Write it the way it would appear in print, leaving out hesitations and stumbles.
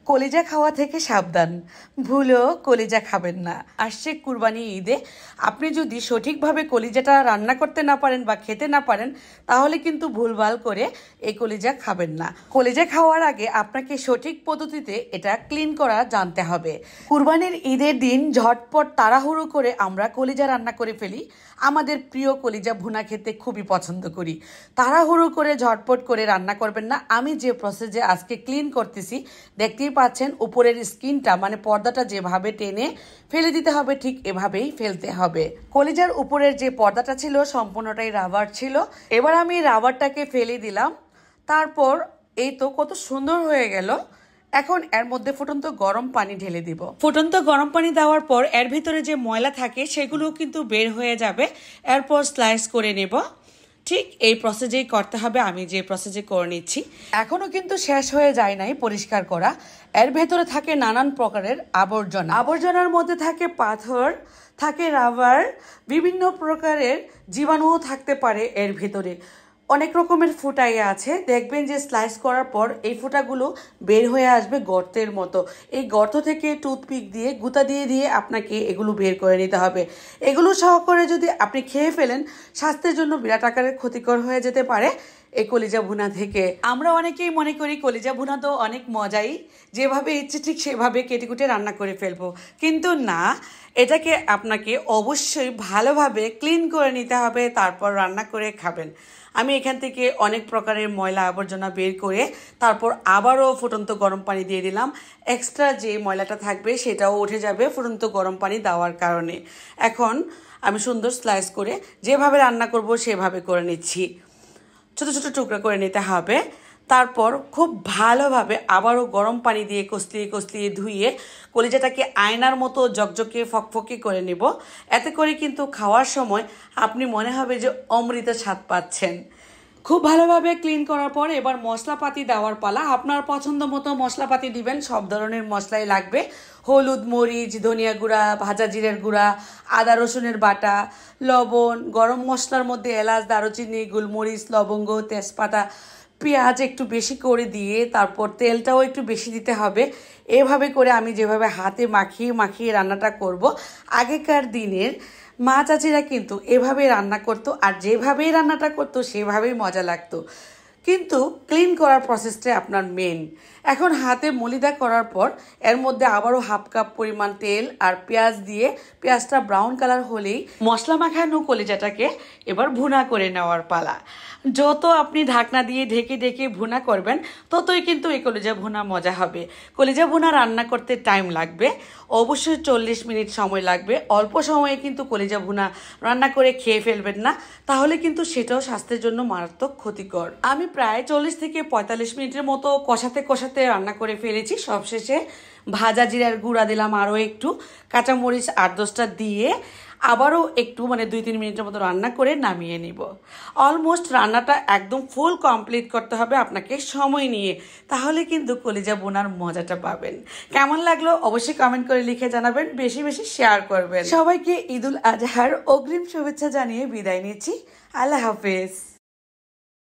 কলিজা খাওয়া থেকে সাবধান, ভুলেও কলিজা খাবেন না। আসছে কুরবানি ঈদে, আপনি যদি সঠিকভাবে কলিজাটা রান্না করতে না পারেন বা খেতে না পারেন, তাহলে কিন্তু ভুলভাল করে এই কলিজা খাবেন না। কলিজা খাওয়ার আগে আপনাকে সঠিক পদ্ধতিতে এটা ক্লিন করা জানতে হবে। কুরবানির ঈদের দিন ঝটপট তাড়াহুড়ো করে আমরা কলিজা রান্না করে ফেলি। আমাদের প্রিয় কলিজা ভুনা খেতে খুবই পছন্দ করি। তাড়াহুড়ো করে ঝটপট করে রান্না করবেন না। আমি যে প্রসেসে আজকে ক্লিন করতেছি, দেখতেই পাচ্ছেন উপরের স্কিনটা মানে পর্দাটা যেভাবে টেনে ফেলে দিতে হবে, ঠিক এভাবেই ফেলতে হবে। কলিজার উপরের যে পর্দাটা ছিল সম্পূর্ণটাই রাবার ছিল। এবার আমি রাবারটাকে ফেলে দিলাম। তারপর এই তো কত সুন্দর হয়ে গেল। এখন এর মধ্যে ফুটন্ত গরম পানি ঢেলে দিব। ফুটন্ত গরম পানি দেওয়ার পর এর ভিতরে যে ময়লা থাকে সেগুলো কিন্তু বের হয়ে যাবে। এরপর স্লাইস করে নেব। ঠিক এই প্রসেসেই করতে হবে, আমি যে প্রসেসে করে নিচ্ছি। এখনো কিন্তু শেষ হয়ে যায় নাই পরিষ্কার করা। এর ভেতরে থাকে নানান প্রকারের আবর্জনা। আবর্জনার মধ্যে থাকে পাথর, থাকে রাবার, বিভিন্ন প্রকারের জীবাণুও থাকতে পারে এর ভেতরে। অনেক রকমের ফুটাই আছে, দেখবেন যে স্লাইস করার পর এই ফুটাগুলো বের হয়ে আসবে গর্তের মতো। এই গর্ত থেকে টুথপিক দিয়ে গুঁতা দিয়ে দিয়ে আপনাকে এগুলো বের করে নিতে হবে। এগুলো সহকারে যদি আপনি খেয়ে ফেলেন, স্বাস্থ্যের জন্য বিরাট আকারের ক্ষতিকর হয়ে যেতে পারে এই কলিজা ভুনা থেকে। আমরা অনেকেই মনে করি কলিজা ভুনা তো অনেক মজাই, যেভাবে ইচ্ছে ঠিক সেভাবে কেটে কুটে রান্না করে ফেলবো, কিন্তু না, এটাকে আপনাকে অবশ্যই ভালোভাবে ক্লিন করে নিতে হবে, তারপর রান্না করে খাবেন। আমি এখান থেকে অনেক প্রকারের ময়লা আবর্জনা বের করে তারপর আবারও ফুটন্ত গরম পানি দিয়ে দিলাম। এক্সট্রা যে ময়লাটা থাকবে সেটাও উঠে যাবে ফুটন্ত গরম পানি দেওয়ার কারণে। এখন আমি সুন্দর স্লাইস করে যেভাবে রান্না করব সেভাবে করে নিচ্ছি। ছোট ছোট টুকরা করে নিতে হবে। তারপর খুব ভালোভাবে আবারও গরম পানি দিয়ে কষলিয়ে কষলিয়ে ধুয়ে কলিজাটাকে আয়নার মতো জকজকে ফকফকে করে নেব। এতে করে কিন্তু খাওয়ার সময় আপনি মনে হবে যে অমৃত স্বাদ পাচ্ছেন। খুব ভালোভাবে ক্লিন করার পর এবার মশলাপাতি দেওয়ার পালা। আপনার পছন্দ মতো মশলাপাতি দিবেন, সব ধরনের মশলাই লাগবে। হলুদ, মরিচ, ধনিয়া গুঁড়া, ভাজা জিরের গুঁড়া, আদা রসুনের বাটা, লবণ, গরম মশলার মধ্যে এলাচ, দারুচিনি, গোলমরিচ, লবঙ্গ, তেজপাতা, পেঁয়াজ একটু বেশি করে দিয়ে তারপর তেলটাও একটু বেশি দিতে হবে। এভাবে করে আমি যেভাবে হাতে মাখিয়ে মাখিয়ে রান্নাটা করব, আগেকার দিনের মা চাচিরা কিন্তু এভাবে রান্না করতো, আর যেভাবেই রান্নাটা করতো সেভাবেই মজা লাগতো। কিন্তু ক্লিন করার প্রসেসটা আপনার মেন। এখন হাতে মলিদা করার পর এর মধ্যে আবারও হাফ কাপ পরিমাণ তেল আর পেঁয়াজ দিয়ে পেঁয়াজটা ব্রাউন কালার হলেই মশলা মাখানো কলিজাটাকে এবার ভুনা করে নেওয়ার পালা। যত আপনি ঢাকনা দিয়ে ঢেকে ঢেকে ভুনা করবেন ততই কিন্তু এই কলিজা ভুনা মজা হবে। কলিজা ভুনা রান্না করতে টাইম লাগবে, অবশ্যই 40 মিনিট সময় লাগবে। অল্প সময়ে কিন্তু কলিজা ভুনা রান্না করে খেয়ে ফেলবেন না, তাহলে কিন্তু সেটাও স্বাস্থ্যের জন্য মারাত্মক ক্ষতিকর। আমি প্রায় 40 থেকে 45 মিনিটের মতো কষাতে কষাতে রান্না করে ফেলেছি। সবশেষে ভাজা জিরার গুঁড়া দিলাম, আরও একটু কাঁচামরিচ 8-10টা দিয়ে আবারও একটু 2-3 মিনিটের মতো রান্না করে নামিয়ে নিব। অলমোস্ট রান্নাটা একদম ফুল কমপ্লিট করতে হবে আপনাকে সময় নিয়ে, তাহলে কিন্তু কলিজা বোনার মজাটা পাবেন। কেমন লাগলো অবশ্যই কমেন্ট করে লিখে জানাবেন, বেশি বেশি শেয়ার করবেন। সবাইকে ঈদুল আজহার অগ্রিম শুভেচ্ছা জানিয়ে বিদায় নিচ্ছি। আল্লাহ হাফেজ।